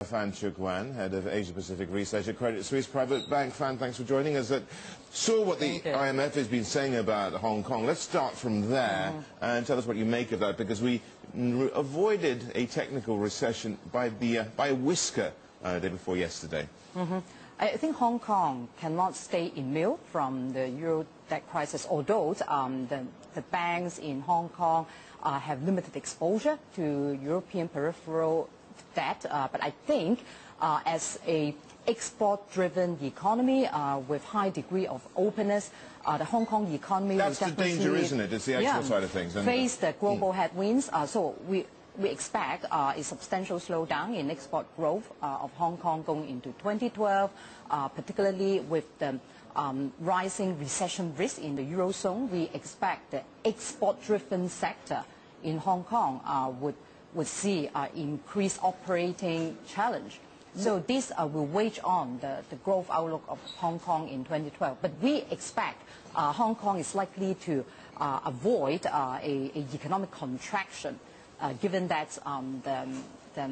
Fan Cheuk Wan, head of Asia Pacific Research at Credit Suisse Private Bank. Fan, thanks for joining us. Saw what the IMF has been saying about Hong Kong. Let's start from there and tell us what you make of that, because we avoided a technical recession by a whisker the day before yesterday. I think Hong Kong cannot stay immune from the euro debt crisis, although the banks in Hong Kong have limited exposure to European peripheral debt. But I think as a export-driven economy with high degree of openness, the Hong Kong economy That's will definitely... That's the danger, isn't it? It's the export side of things. Face the global headwinds. So we expect a substantial slowdown in export growth of Hong Kong going into 2012, particularly with the rising recession risk in the Eurozone. We expect the export-driven sector in Hong Kong would see increased operating challenge. So this will wage on the growth outlook of Hong Kong in 2012. But we expect Hong Kong is likely to avoid a economic contraction, given that the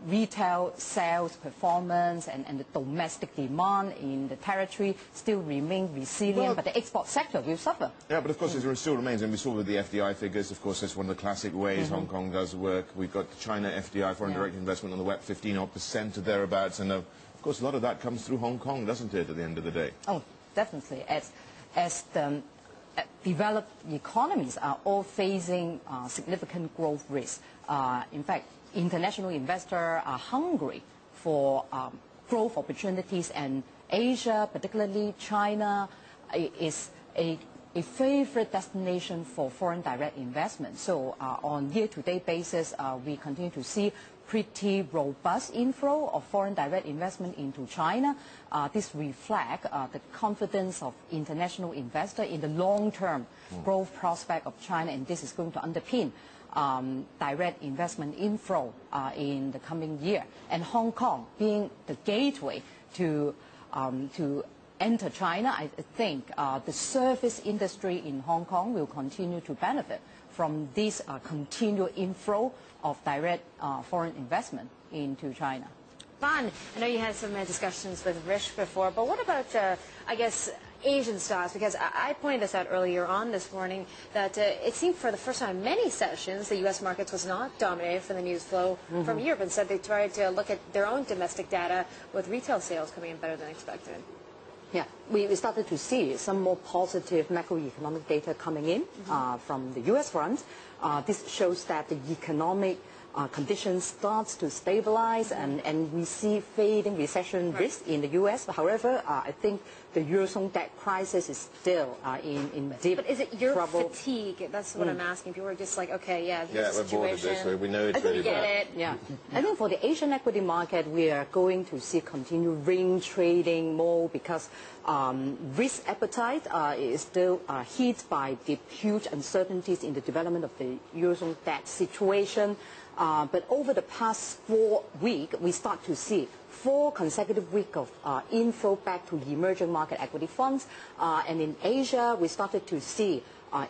retail sales performance and the domestic demand in the territory still remain resilient, but the export sector will suffer. Yeah, but of course it still remains, and we saw with the FDI figures, of course, that's one of the classic ways Hong Kong does work. We've got the China FDI, foreign direct investment on the web, 15% or thereabouts, and of course a lot of that comes through Hong Kong, doesn't it, at the end of the day? Oh, definitely. As the developed economies are all facing significant growth risks. In fact, international investors are hungry for growth opportunities, and Asia, particularly China, is a favorite destination for foreign direct investment. So on year-to-date basis, we continue to see pretty robust inflow of foreign direct investment into China. This reflects the confidence of international investors in the long-term growth prospect of China, and this is going to underpin direct investment inflow in the coming year. And Hong Kong being the gateway to enter China, I think the service industry in Hong Kong will continue to benefit from this continual inflow of direct foreign investment into China. Fan, I know you had some discussions with Rish before, but what about, I guess, Asian stocks? Because I pointed this out earlier on this morning that it seemed for the first time in many sessions the U.S. markets was not dominated from the news flow from Europe. Instead, they tried to look at their own domestic data with retail sales coming in better than expected. Yeah, we started to see some more positive macroeconomic data coming in from the U.S. front. This shows that the economic conditions starts to stabilize, and we see fading recession risk in the U.S. However, I think the Eurozone debt crisis is still in deep trouble. But is it Europe fatigue? That's what I'm asking. People are just like, okay, yeah, this we're bored of this. We know it's really bad. Yeah, I think for the Asian equity market, we are going to see continued ring trading more because risk appetite is still hit by the huge uncertainties in the development of the Eurozone debt situation. But over the past 4 weeks, we start to see 4 consecutive weeks of inflow back to emerging market equity funds. And in Asia, we started to see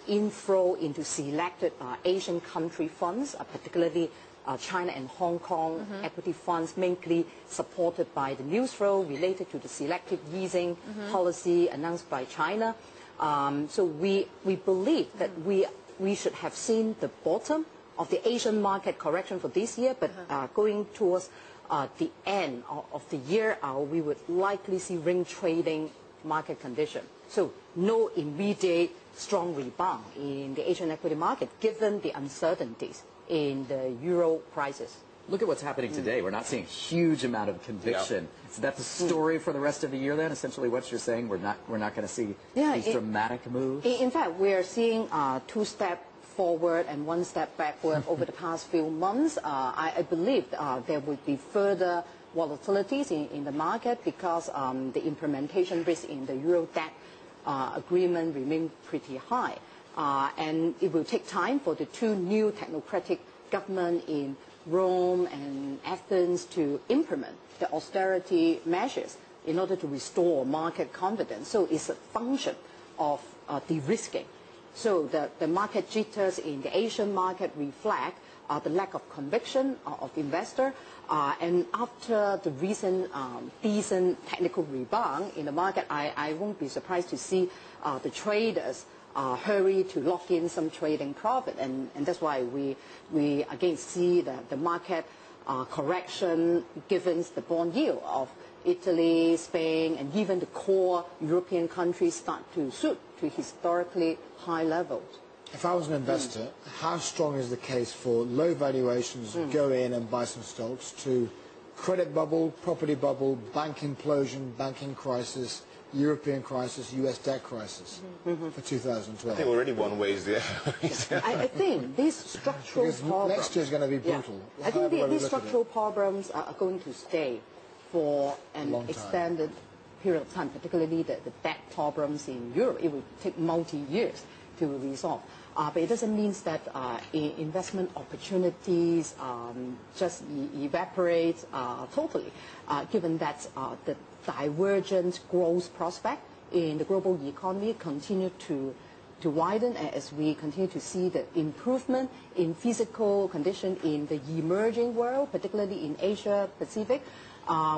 inflow into selected Asian country funds, particularly China and Hong Kong equity funds, mainly supported by the news flow related to the selective easing policy announced by China. So we believe that we should have seen the bottom of the Asian market correction for this year, but going towards the end of the year, we would likely see ring trading market condition. So no immediate strong rebound in the Asian equity market, given the uncertainties in the euro crisis. Look at what's happening today. We're not seeing a huge amount of conviction. Is that the story for the rest of the year then? Essentially what you're saying, we're not going to see these dramatic moves? In fact, we are seeing 2 steps forward and 1 step backward over the past few months. I believe there will be further volatilities in the market because the implementation risk in the euro debt agreement remain pretty high. And it will take time for the 2 new technocratic governments in Rome and Athens to implement the austerity measures in order to restore market confidence. So it's a function of de-risking. So the market jitters in the Asian market reflect the lack of conviction of investor. And after the recent decent technical rebound in the market, I won't be surprised to see the traders hurry to lock in some trading profit. And that's why we again see the market correction given the bond yield of Italy, Spain, and even the core European countries start to shoot to historically high levels. If I was an investor, how strong is the case for low valuations, go in and buy some stocks, to credit bubble, property bubble, bank implosion, banking crisis, European crisis, US debt crisis for 2012? I think already one way is the I think these structural problems... next year is going to be brutal. I think these structural problems are going to stay for an extended period of time, particularly the debt problems in Europe. It will take multi-years to resolve. But it doesn't mean that investment opportunities just evaporate totally, given that the divergent growth prospect in the global economy continue to widen as we continue to see the improvement in physical condition in the emerging world, particularly in Asia Pacific.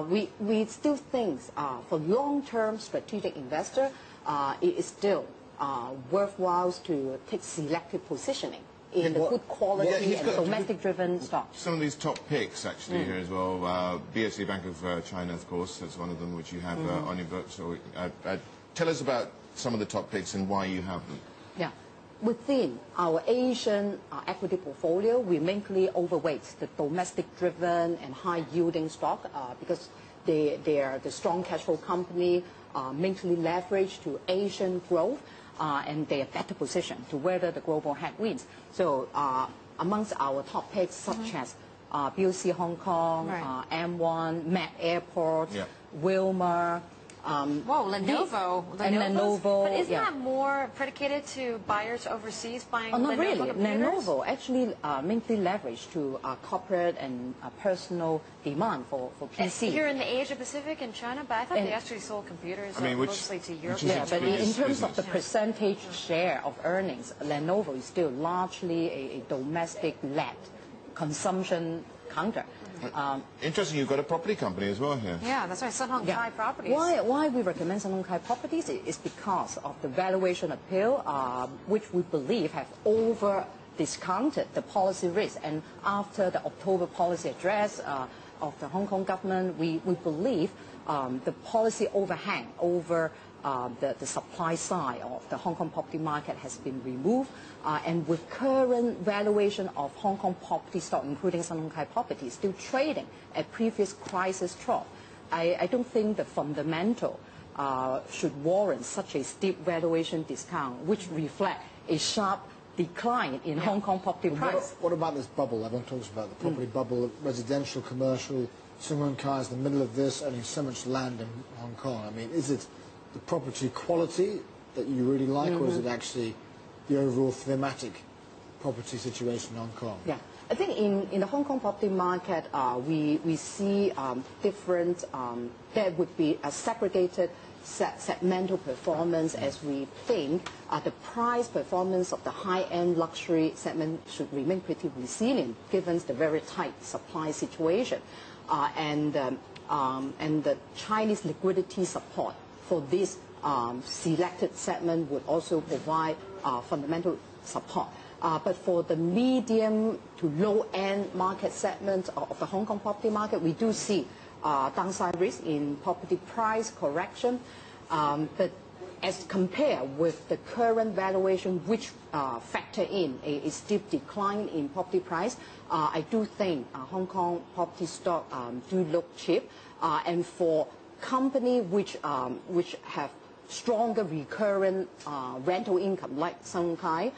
We still think for long-term strategic investor, it is still worthwhile to take selective positioning in the good quality and domestic-driven stocks. Some of these top picks, actually, here as well. BOC Bank of China, of course, that's one of them which you have on your books. So, tell us about some of the top picks and why you have them. Yeah. Within our Asian equity portfolio, we mainly overweight the domestic-driven and high-yielding stock because they are the strong cash flow company, mainly leveraged to Asian growth, and they are better positioned to weather the global headwinds. So amongst our top picks, such as BOC Hong Kong, M1, Met Airport, Wilmar, Lenovo. And Lenovo. But isn't that more predicated to buyers overseas buying Lenovo not really. computers? Lenovo actually mainly leveraged to corporate and personal demand for PC. Here in the Asia Pacific and China, but I thought they actually sold computers mostly to Europe. Yeah, but in terms of the percentage share of earnings, Lenovo is still largely a domestic-led consumption counter. Interesting, you've got a property company as well here. Yeah, that's right, Sun Hung Kai Properties. Why we recommend Sun Hung Kai Properties is because of the valuation appeal, which we believe have over-discounted the policy risk. And after the October policy address of the Hong Kong government, we believe the policy overhang over the supply side of the Hong Kong property market has been removed. And with current valuation of Hong Kong property stock, including Sun Hung Kai Properties, still trading at previous crisis trough, I don't think the fundamental should warrant such a steep valuation discount, which reflect a sharp decline in Hong Kong property price. What about this bubble? Everyone talks about the property bubble, residential, commercial. Sun Hung Kai is in the middle of this, owning so much land in Hong Kong. I mean, is it the property quality that you really like, or is it actually the overall thematic property situation in Hong Kong? Yeah, I think in the Hong Kong property market, we see different, there would be a segregated segmental performance, as we think the price performance of the high-end luxury segment should remain pretty resilient given the very tight supply situation. And the Chinese liquidity support for this selected segment would also provide fundamental support. But for the medium to low-end market segment of the Hong Kong property market, we do see downside risk in property price correction. But as compared with the current valuation, which factor in a steep decline in property price, I do think Hong Kong property stock do look cheap. And for company which have stronger recurrent rental income, like Sun Hung Kai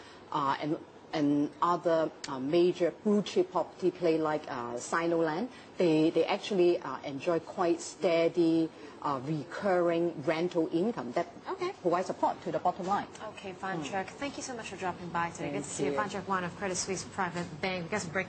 and other major blue chip property play like Sinoland, they actually enjoy quite steady recurring rental income that provides support to the bottom line. Okay, fine, Cheuk. Thank you so much for dropping by today. Good to see you. Cheuk Wan of Credit Suisse Private Bank. We got some breaking